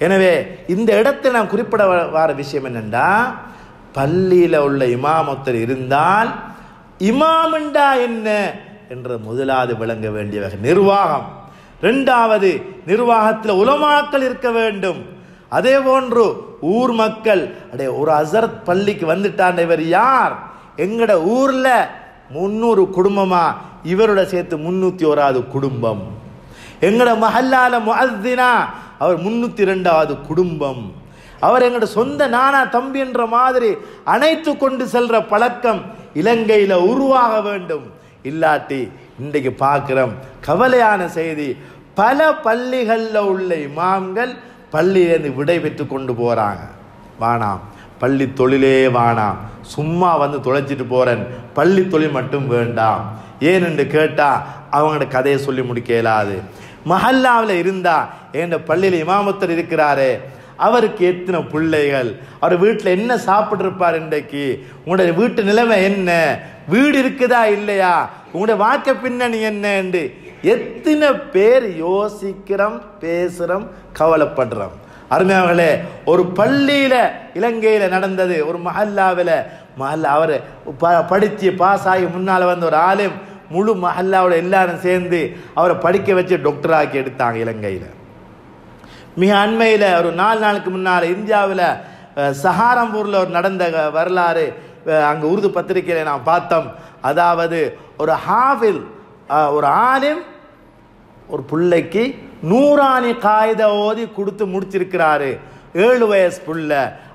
எனவே இந்த இடத்தில் நான் குறிப்பிட வர விஷயம் என்னென்றா, பள்ளியில் உள்ள இமாமத்தர் இருந்தால் இமாமண்டா என்ன என்ற முதலாவது விளங்க வேண்டிய நிர்வாகம். 2வது, நிர்வாகத்தில் உலமாக்கள் இருக்க வேண்டும். அதே போன்று ஊர் மக்கள், அடே ஒரு அசரத் பள்ளிக்கு வந்துட்டான், இவர் யார்? எங்கட ஊர்ல 300 குடும்பமா, இவரோட சேர்த்து 301வது குடும்பம். எங்கட மஹல்லால முஅஸ்ஸினா, அவர் 302வது குடும்பம். அவர் எங்கட சொந்த நானா தம்பி என்ற மாதிரி அணைத்து கொண்டு செல்ற பழக்கம் இலங்கையில் உருவாக வேண்டும். இல்லாட்டி இன்றைக்கு பார்க்கிறோம் கவலையான செய்தி, பல பள்ளிகளில் உள்ள இமாம்கள் பள்ளியிலிருந்து விடை பெற்று கொண்டு போறாங்க. வானாம், பள்ளி தொழிலே வானாம், சும்மா வந்து தொலைச்சிட்டு போறேன், பள்ளி தொழில் மட்டும் வேண்டாம். ஏன் என்று கேட்டா அவங்களோட கதையை சொல்லி முடிக்க இயலாது. மஹல்லாவில் இருந்தா என் பள்ளியில் இமாமத்தர் இருக்கிறாரே, அவருக்கு எத்தனை பிள்ளைகள், அவர் வீட்டில் என்ன சாப்பிட்டு இருப்பார், இன்றைக்கு உங்களுடைய வீட்டு நிலைமை என்ன, வீடு இருக்குதா இல்லையா, உங்களுடைய வாழ்க்கை பின்னணி என்ன என்று எத்தனை பேர் யோசிக்கிறோம், பேசுறோம், கவலைப்படுறோம். அருமையானவர்களே, ஒரு பள்ளியில இலங்கையில நடந்தது, ஒரு மஹல்லாவில் மஹல்லா அவர் படித்து பாஸ் ஆகி முன்னால் வந்த ஒரு ஆலிம் முழு மஹல்லாவோட எல்லாரும் சேர்ந்து அவரை படிக்க வச்சு டாக்டர் ஆக்கி எடுத்தாங்க இலங்கையில். மிக அண்மையில் ஒரு 4 நாளுக்கு முன்னால் இந்தியாவில் சஹாரம்பூரில் ஒரு நடந்த வரலாறு அங்கே உருது பத்திரிகையில் நாம் பார்த்தோம். அதாவது ஒரு ஹாஃபில் ஒரு ஆலிம் ஒரு பிள்ளைக்கு நூறானி காயிதை ஓதி கொடுத்து முடிச்சிருக்கிறாரு. 7 வயசு புள்ள.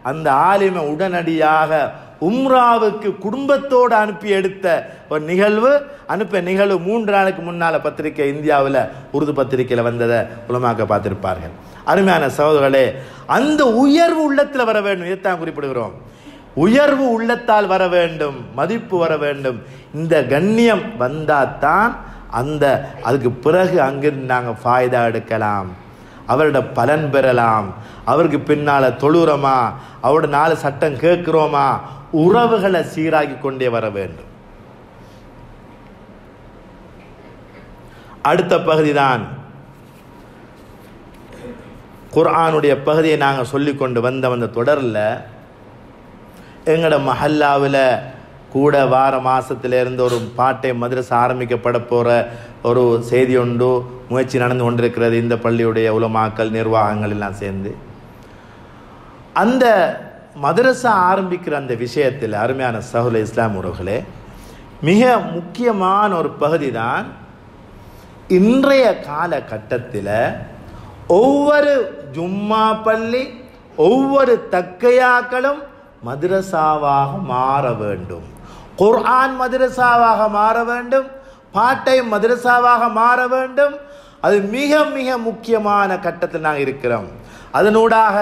அந்த ஆலிமை உடனடியாக உம்ராவுக்கு குடும்பத்தோடு அனுப்பி எடுத்த ஒரு நிகழ்வு 3 நாளுக்கு முன்னால் பத்திரிகை இந்தியாவில் உருது பத்திரிகையில் வந்ததை உலமாக்க பார்த்திருப்பார்கள். அருமையான சகோதரர்களே, அந்த உயர்வு உள்ளத்தில் வர வேண்டும். இதைத்தான் குறிப்பிடுகிறோம். உயர்வு உள்ளத்தால் வர வேண்டும், மதிப்பு வர வேண்டும். இந்த கண்ணியம் வந்தால்தான் அதுக்கு பிறகு அங்கிருந்து நாங்கள் ஃபாய்தா எடுக்கலாம், அவரோட பலன் பெறலாம். அவருக்கு பின்னால் தொழுறோமா, அவரோட 4 சட்டம் கேட்கிறோமா, உறவுகளை சீராகி கொண்டே வர வேண்டும். அடுத்த பகுதி தான் குர்ஆனுடைய பகுதியை நாங்கள் சொல்லிக்கொண்டு வந்த தொடரில் எங்களோட மஹல்லாவில் கூட வார மாதத்திலிருந்து ஒரு பாட்டை மதரசா ஆரம்பிக்கப்பட போகிற ஒரு செய்தி ஒன்று முயற்சி நடந்து கொண்டிருக்கிறது. இந்த பள்ளியுடைய உலமாக்கள் நிர்வாகங்கள் எல்லாம் சேர்ந்து அந்த மதரசா ஆரம்பிக்கிற அந்த விஷயத்தில் அருமையான சஹூல் இஸ்லாம் உறவுகளே, மிக முக்கியமான ஒரு பகுதி தான் இன்றைய காலகட்டத்தில் ஒவ்வொரு ஜும்மா பள்ளி ஒவ்வொரு தக்கையாக்களும் மதரசாவாக மாற வேண்டும், குர்ஆன் மதரசாவாக மாற வேண்டும், பாட்டை மதரசாவாக மாற வேண்டும். அது மிக மிக முக்கியமான கட்டத்தில் நாங்கள் இருக்கிறோம். அதனூடாக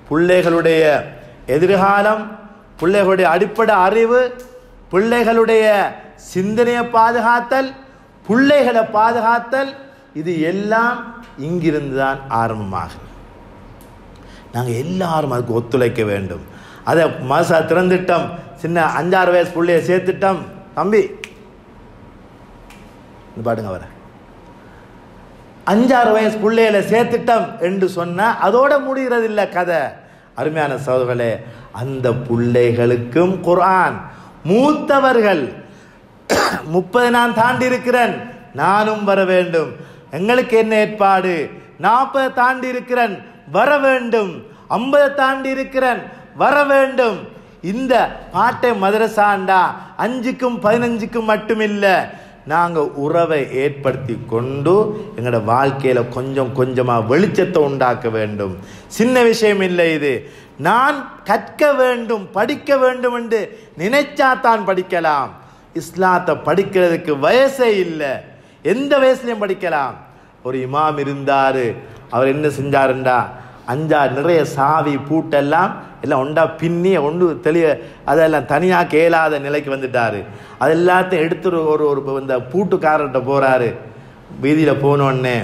பிள்ளைகளுடைய எதிர்காலம், பிள்ளைகளுடைய அடிப்படை அறிவு, பிள்ளைகளுடைய சிந்தனையை பாதுகாத்தல், பிள்ளைகளை பாதுகாத்தல், இது எல்லாம் இங்கிருந்து தான் ஆரம்பமாகும். நாங்கள் எல்லாரும் அதுக்கு ஒத்துழைக்க வேண்டும். அதை மதரசா திறந்துட்டோம், சின்ன 5-6 வயசு பிள்ளைய சேர்த்துட்டோம், தம்பி பாடுங்க வர 5-6 வயசு பிள்ளைகளை சேர்த்துட்டோம் என்று சொன்ன அதோட முடிகிறதில்லை கதை. அருமையான சகோதரர்களே, அந்த பிள்ளைகளுக்கும் குர்ஆன், மூத்தவர்கள் 30 நான் தாண்டி இருக்கிறேன், நானும் வர வேண்டும், எங்களுக்கு என்ன ஏற்பாடு, 40 தாண்டி இருக்கிறேன் வர வேண்டும், 50 தாண்டி இருக்கிறேன் வர வேண்டும். இந்த பாட்டை மதரசாண்டா 5க்கும் 15க்கும் மட்டுமில்லை, நாங்கள் உறவை ஏற்படுத்தி கொண்டு எங்களோட வாழ்க்கையில் கொஞ்சம் கொஞ்சமாக வெளிச்சத்தை உண்டாக்க வேண்டும். சின்ன விஷயம் இல்லை இது. நான் கற்க வேண்டும், படிக்க வேண்டும் என்று நினைச்சா தான் படிக்கலாம். இஸ்லாத்தை படிக்கிறதுக்கு வயசே இல்லை, எந்த வயசுலையும் படிக்கலாம். ஒரு இமாம் இருந்தார், அவர் என்ன செஞ்சாருண்டா 5 நிறைய சாவி பூட்டெல்லாம் எல்லாம் ஒன்றா பின்னி ஒன்று தெளிய அதெல்லாம் தனியாக கேளாத நிலைக்கு வந்துட்டார். அது எல்லாத்தையும் எடுத்து ஒரு இந்த பூட்டுக்காரர்கிட்ட போகிறாரு. வீதியில் போனோடனே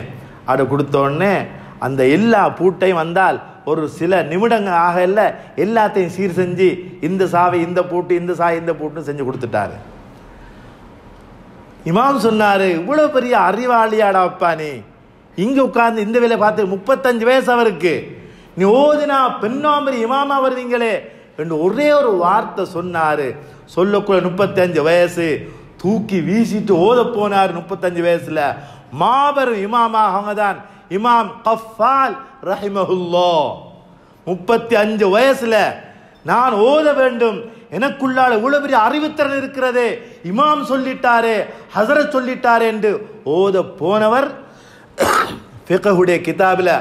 அதை கொடுத்தோடனே அந்த எல்லா பூட்டையும் வந்தால் ஒரு சில நிமிடங்கள் ஆக இல்லை, எல்லாத்தையும் சீர் செஞ்சு இந்த சாவி இந்த பூட்டு, இந்த சாவி இந்த பூட்டுன்னு செஞ்சு கொடுத்துட்டாரு. இமாம் சொன்னார், இவ்வளோ பெரிய அறிவாளியாடாப்பா நீ, இங்கே உட்கார்ந்து இந்த வேலையை பார்த்து 35 வயசு அவருக்கு, நீ ஓதுனா பெண்ணாமரி இமாமா வருவீங்களே என்று ஒரே ஒரு வார்த்தை சொன்னார். சொல்லக்குள்ள 35 வயசு, தூக்கி வீசிட்டு ஓத போனார். 35 வயசுல மாபெரும் இமாமாக அவங்க தான் இமாம் கஃபால் ரஹிமஹுல்லாஹ். 35 வயசுல நான் ஓத வேண்டும், எனக்குள்ளால இவ்வளவு பெரிய அறிவுத்திறன் இருக்கிறது, இமாம் சொல்லிட்டாரே, ஹஸரத் சொல்லிட்டாரே என்று ஓத போனவர் ஃபிக்ஹுடைய கிதாபில்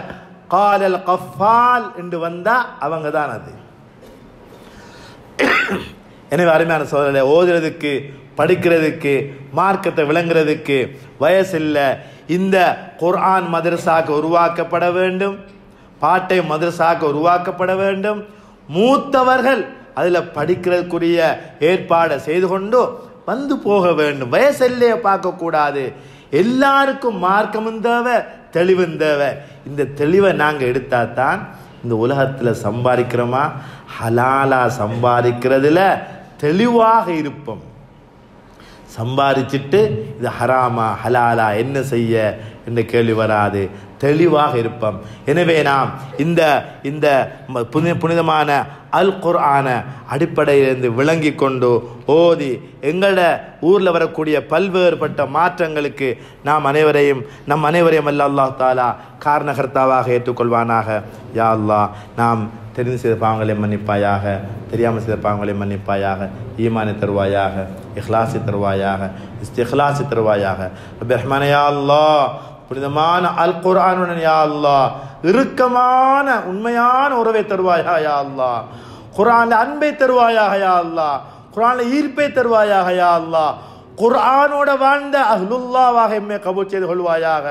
காலல் கஃபால் என்று வந்தா அவங்க தான் அது. எனவே அருமையான சோதனை, ஓதுறதுக்கு படிக்கிறதுக்கு மார்க்கத்தை விளங்குறதுக்கு வயசு இல்லை. இந்த குர்ஆன் மதரசாக்கு உருவாக்கப்பட வேண்டும், பாட்டை மதரசாக்கு உருவாக்கப்பட வேண்டும். மூத்தவர்கள் அதில் படிக்கிறதுக்குரிய ஏற்பாடை செய்து கொண்டு வந்து போக வேண்டும். வயசெல்லையை பார்க்கக்கூடாது. எல்லாருக்கும் மார்க்கமும் தேவை, தெளிவும் தேவை. இந்த தெளிவை நாங்கள் எடுத்தா தான் இந்த உலகத்தில் சம்பாதிக்கிறோமா, ஹலாலா சம்பாதிக்கிறதுல தெளிவாக இருப்போம். சம்பாதிச்சுட்டு இது ஹராமா ஹலாலா என்ன செய்ய என்ற கேள்வி வராது, தெளிவாக இருப்போம். எனவே நாம் இந்த புனிதமான அல் குர்ஆன அடிப்படையிலிருந்து விளங்கி கொண்டு ஓதி எங்களோட ஊரில் வரக்கூடிய பல்வேறுபட்ட மாற்றங்களுக்கு நம் அனைவரையும் அல்லாஹ் தாலா காரணகர்த்தாவாக ஏற்றுக்கொள்வானாக. யா அல்லாஹ், நாம் தெரிந்து செய்த பாவங்களை மன்னிப்பாயாக, தெரியாமல் செய்த பாவங்களை மன்னிப்பாயாக, ஈமானை தருவாயாக, இஹ்லாஸை தருவாயாக, இஸ்திஹ்லாஸை தருவாயாக. ரப்பி ரஹ்மானே யா அல்லாஹ், புனிதமான அல் குர்ஆனுடன் யா அல்லாஹ் இறுக்கமான உண்மையான உறவை தருவாயாக யா அல்லாஹ். குர்ஆன்ல அன்பை தருவாயாக யா அல்லாஹ். குர்ஆன்ல ஈர்ப்பை தருவாயாக யா அல்லாஹ். குர்ஆனோட வாழ்ந்த அஹ்லுல்லாஹ்வாக எம்மை கபூல் செய்து கொள்வாயாக.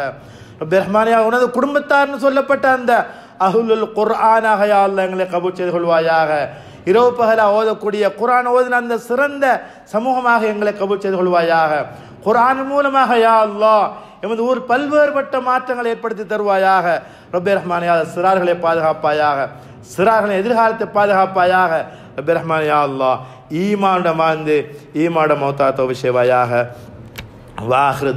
ரப்பி ரஹ்மானே, உனது குடும்பத்தார்னு சொல்லப்பட்ட அந்த அஹ்லுல் குர்ஆனாக யா அல்லாஹ் எங்களை கபூல் செய்து கொள்வாயாக. இரவு பகலா ஓதக்கூடிய குர்ஆன் ஓதின அந்த சிறந்த சமூகமாக எங்களை கபூல் செய்து கொள்வாயாக. குர்ஆன் மூலமாக யா அல்லாஹ் எமது ஊர் பல்வேறுபட்ட மாற்றங்களை ஏற்படுத்தி தருவாயாக. ரப்பி ரஹ்மானே, சிறார்களை பாதுகாப்பாயாக, சிறார்களின் எதிர்காலத்தை பாதுகாப்பாயாக. ரப்பி ரஹ்மானே யா அல்லாஹ், ஈமானுடன் வாழ்ந்து ஈமானுடன் மௌத்தா தௌபா செய்வாயாக. வாஹிரு